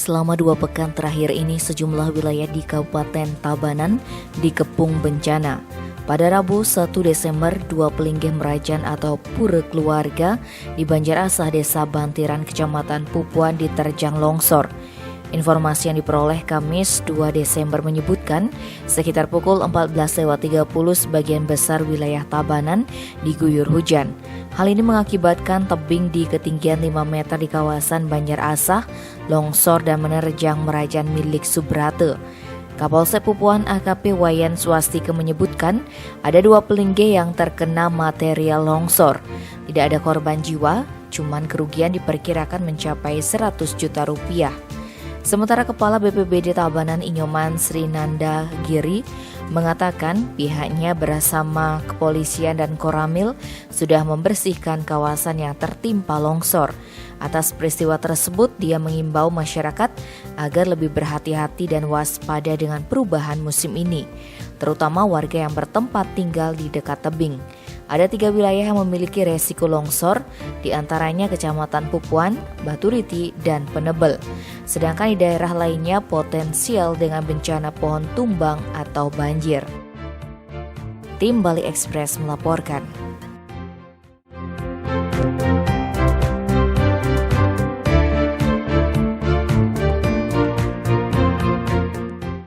selama 2 pekan terakhir ini sejumlah wilayah di Kabupaten Tabanan dikepung bencana. Pada Rabu 1 Desember, 2 pelinggih merajan atau pura keluarga di Banjarasah, Desa Bantiran, Kecamatan Pupuan diterjang longsor. Informasi yang diperoleh Kamis 2 Desember menyebutkan sekitar pukul 14.30 sebagian besar wilayah Tabanan diguyur hujan. Hal ini mengakibatkan tebing di ketinggian 5 meter di kawasan Banjarasah longsor dan menerjang merajan milik Subrate. Kapolsek Pupuan AKP Wayan Swastika menyebutkan ada 2 pelinggih yang terkena material longsor. Tidak ada korban jiwa, cuman kerugian diperkirakan mencapai 100 juta rupiah. Sementara Kepala BPBD Tabanan Inyoman Sri Nanda Giri mengatakan pihaknya bersama kepolisian dan Koramil sudah membersihkan kawasan yang tertimpa longsor. Atas peristiwa tersebut, dia mengimbau masyarakat agar lebih berhati-hati dan waspada dengan perubahan musim ini, terutama warga yang bertempat tinggal di dekat tebing. Ada 3 wilayah yang memiliki resiko longsor, di antaranya Kecamatan Pupuan, Baturiti, dan Penebel. Sedangkan di daerah lainnya potensial dengan bencana pohon tumbang atau banjir. Tim Bali Express melaporkan.